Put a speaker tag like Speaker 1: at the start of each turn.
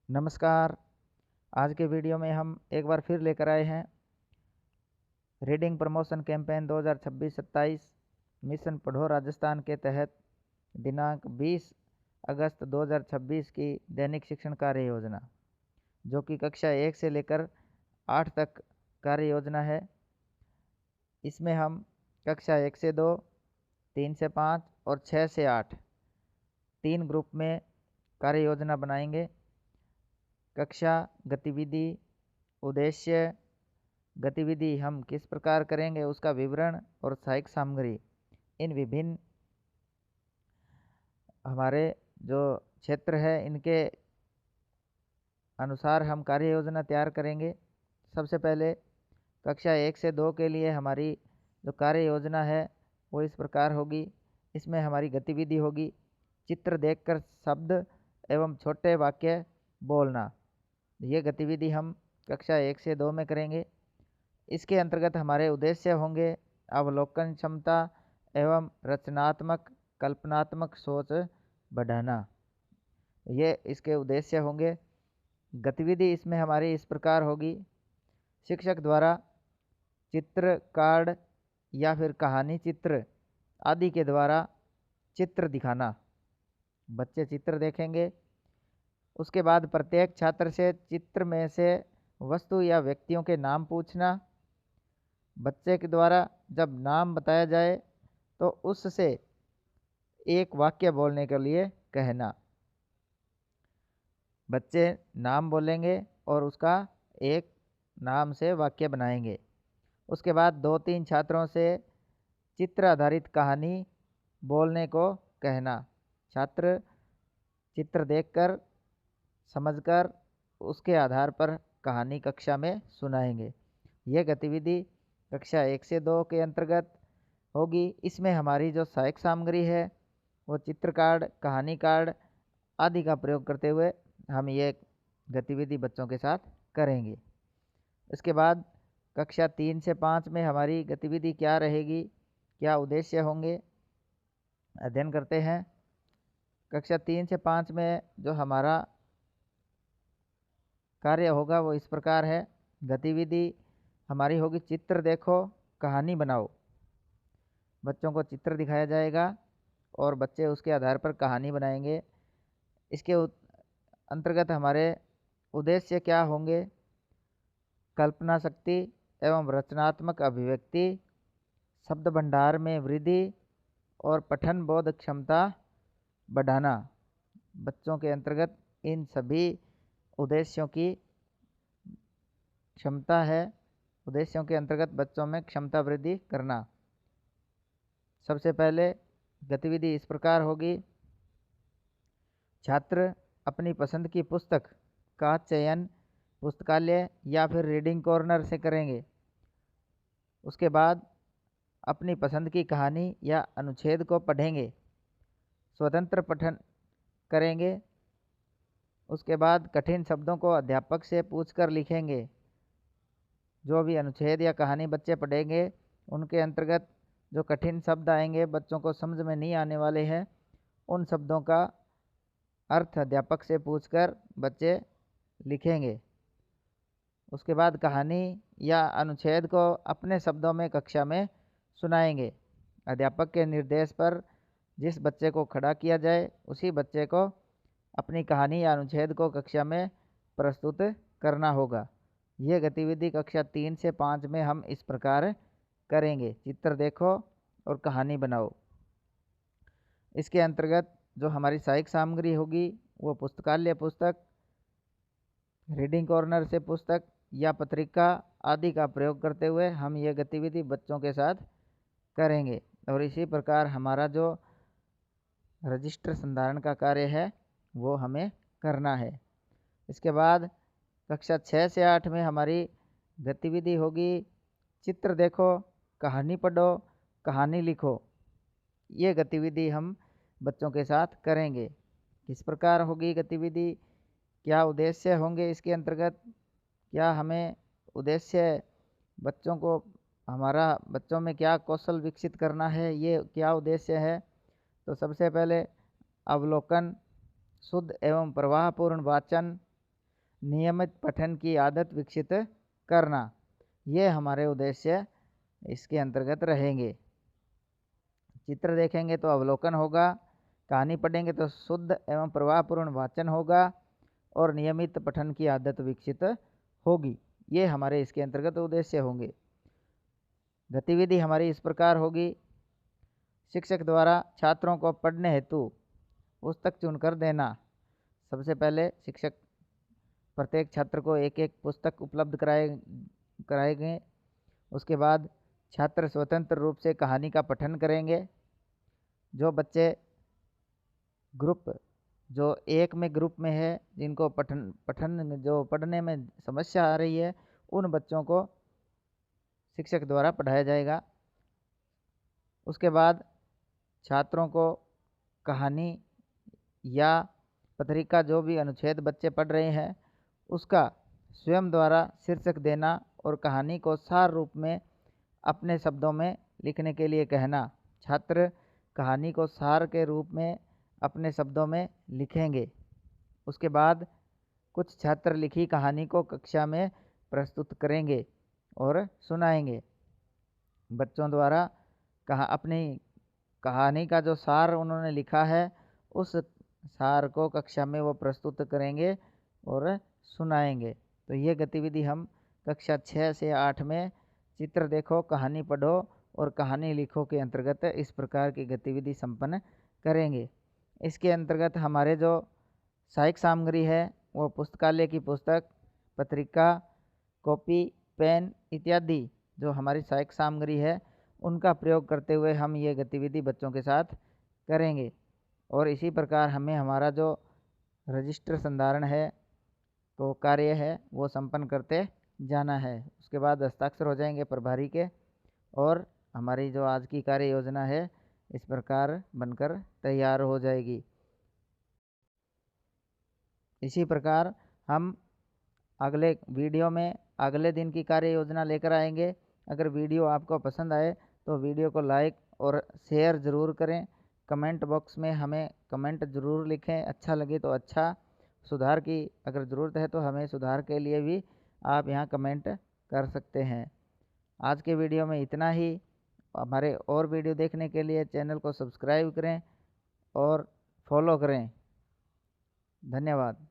Speaker 1: नमस्कार। आज के वीडियो में हम एक बार फिर लेकर आए हैं रीडिंग प्रमोशन कैंपेन 2026-27 मिशन पढ़ो राजस्थान के तहत दिनांक 20 अगस्त 2026 की दैनिक शिक्षण कार्य योजना, जो कि कक्षा 1 से लेकर 8 तक कार्य योजना है। इसमें हम कक्षा 1 से 2, 3 से 5 और 6 से 8 तीन ग्रुप में कार्य योजना बनाएंगे। कक्षा गतिविधि, उद्देश्य, गतिविधि हम किस प्रकार करेंगे उसका विवरण और सहायक सामग्री, इन विभिन्न हमारे जो क्षेत्र है इनके अनुसार हम कार्य योजना तैयार करेंगे। सबसे पहले कक्षा 1 से 2 के लिए हमारी जो कार्य योजना है वो इस प्रकार होगी। इसमें हमारी गतिविधि होगी चित्र देखकर शब्द एवं छोटे वाक्य बोलना। ये गतिविधि हम कक्षा 1 से 2 में करेंगे। इसके अंतर्गत हमारे उद्देश्य होंगे अवलोकन क्षमता एवं रचनात्मक कल्पनात्मक सोच बढ़ाना। ये इसके उद्देश्य होंगे। गतिविधि इसमें हमारी इस प्रकार होगी। शिक्षक द्वारा चित्र, कार्ड या फिर कहानी चित्र आदि के द्वारा चित्र दिखाना। बच्चे चित्र देखेंगे। उसके बाद प्रत्येक छात्र से चित्र में से वस्तु या व्यक्तियों के नाम पूछना। बच्चे के द्वारा जब नाम बताया जाए तो उससे एक वाक्य बोलने के लिए कहना। बच्चे नाम बोलेंगे और उसका एक नाम से वाक्य बनाएंगे। उसके बाद 2-3 छात्रों से चित्र आधारित कहानी बोलने को कहना। छात्र चित्र देखकर, समझकर उसके आधार पर कहानी कक्षा में सुनाएंगे। यह गतिविधि कक्षा 1 से 2 के अंतर्गत होगी। इसमें हमारी जो सहायक सामग्री है वो चित्र कार्ड, कहानी कार्ड आदि का प्रयोग करते हुए हम ये गतिविधि बच्चों के साथ करेंगे। इसके बाद कक्षा 3 से 5 में हमारी गतिविधि क्या रहेगी, क्या उद्देश्य होंगे, अध्ययन करते हैं। कक्षा 3 से 5 में जो हमारा कार्य होगा वो इस प्रकार है। गतिविधि हमारी होगी चित्र देखो, कहानी बनाओ। बच्चों को चित्र दिखाया जाएगा और बच्चे उसके आधार पर कहानी बनाएंगे। इसके अंतर्गत हमारे उद्देश्य क्या होंगे, कल्पना शक्ति एवं रचनात्मक अभिव्यक्ति, शब्द भंडार में वृद्धि और पठन बोध क्षमता बढ़ाना। बच्चों के अंतर्गत इन सभी उद्देश्यों की क्षमता है। उद्देश्यों के अंतर्गत बच्चों में क्षमता वृद्धि करना। सबसे पहले गतिविधि इस प्रकार होगी। छात्र अपनी पसंद की पुस्तक का चयन पुस्तकालय या फिर रीडिंग कॉर्नर से करेंगे। उसके बाद अपनी पसंद की कहानी या अनुच्छेद को पढ़ेंगे, स्वतंत्र पठन करेंगे। उसके बाद कठिन शब्दों को अध्यापक से पूछकर लिखेंगे। जो भी अनुच्छेद या कहानी बच्चे पढ़ेंगे उनके अंतर्गत जो कठिन शब्द आएंगे, बच्चों को समझ में नहीं आने वाले हैं, उन शब्दों का अर्थ अध्यापक से पूछकर बच्चे लिखेंगे। उसके बाद कहानी या अनुच्छेद को अपने शब्दों में कक्षा में सुनाएंगे। अध्यापक के निर्देश पर जिस बच्चे को खड़ा किया जाए उसी बच्चे को अपनी कहानी या अनुच्छेद को कक्षा में प्रस्तुत करना होगा। यह गतिविधि कक्षा 3 से 5 में हम इस प्रकार करेंगे। चित्र देखो और कहानी बनाओ। इसके अंतर्गत जो हमारी सहायक सामग्री होगी वो पुस्तकालय पुस्तक, रीडिंग कॉर्नर से पुस्तक या पत्रिका आदि का प्रयोग करते हुए हम ये गतिविधि बच्चों के साथ करेंगे। और इसी प्रकार हमारा जो रजिस्टर संधारण का कार्य है वो हमें करना है। इसके बाद कक्षा 6 से 8 में हमारी गतिविधि होगी चित्र देखो, कहानी पढ़ो, कहानी लिखो। ये गतिविधि हम बच्चों के साथ करेंगे। किस प्रकार होगी गतिविधि, क्या उद्देश्य होंगे इसके अंतर्गत, क्या हमें उद्देश्य बच्चों को हमारा बच्चों में क्या कौशल विकसित करना है, ये क्या उद्देश्य है। तो सबसे पहले अवलोकन, शुद्ध एवं प्रवाहपूर्ण वाचन, नियमित पठन की आदत विकसित करना, ये हमारे उद्देश्य इसके अंतर्गत रहेंगे। चित्र देखेंगे तो अवलोकन होगा, कहानी पढ़ेंगे तो शुद्ध एवं प्रवाहपूर्ण वाचन होगा और नियमित पठन की आदत विकसित होगी। ये हमारे इसके अंतर्गत उद्देश्य होंगे। गतिविधि हमारी इस प्रकार होगी। शिक्षक द्वारा छात्रों को पढ़ने हेतु पुस्तक चुनकर देना। सबसे पहले शिक्षक प्रत्येक छात्र को एक एक पुस्तक उपलब्ध कराएंगे। उसके बाद छात्र स्वतंत्र रूप से कहानी का पठन करेंगे। जो बच्चे जो एक में ग्रुप में है, जिनको पढ़ने में समस्या आ रही है, उन बच्चों को शिक्षक द्वारा पढ़ाया जाएगा। उसके बाद छात्रों को कहानी या पत्रिका जो भी अनुच्छेद बच्चे पढ़ रहे हैं उसका स्वयं द्वारा शीर्षक देना और कहानी को सार रूप में अपने शब्दों में लिखने के लिए कहना। छात्र कहानी को सार के रूप में अपने शब्दों में लिखेंगे। उसके बाद कुछ छात्र लिखी कहानी को कक्षा में प्रस्तुत करेंगे और सुनाएंगे। बच्चों द्वारा अपनी कहानी का जो सार उन्होंने लिखा है उस सार को कक्षा में वो प्रस्तुत करेंगे और सुनाएंगे। तो ये गतिविधि हम कक्षा 6 से 8 में चित्र देखो कहानी पढ़ो और कहानी लिखो के अंतर्गत इस प्रकार की गतिविधि संपन्न करेंगे। इसके अंतर्गत हमारे जो सहायक सामग्री है वो पुस्तकालय की पुस्तक, पत्रिका, कॉपी, पेन इत्यादि जो हमारी सहायक सामग्री है उनका प्रयोग करते हुए हम ये गतिविधि बच्चों के साथ करेंगे। और इसी प्रकार हमें हमारा जो रजिस्टर संधारण है तो कार्य है वो संपन्न करते जाना है। उसके बाद हस्ताक्षर हो जाएंगे प्रभारी के और हमारी जो आज की कार्य योजना है इस प्रकार बनकर तैयार हो जाएगी। इसी प्रकार हम अगले वीडियो में अगले दिन की कार्य योजना लेकर आएंगे। अगर वीडियो आपको पसंद आए तो वीडियो को लाइक और शेयर ज़रूर करें। कमेंट बॉक्स में हमें कमेंट ज़रूर लिखें, अच्छा लगे तो अच्छा, सुधार की अगर ज़रूरत है तो हमें सुधार के लिए भी आप यहाँ कमेंट कर सकते हैं। आज के वीडियो में इतना ही। हमारे और वीडियो देखने के लिए चैनल को सब्सक्राइब करें और फॉलो करें। धन्यवाद।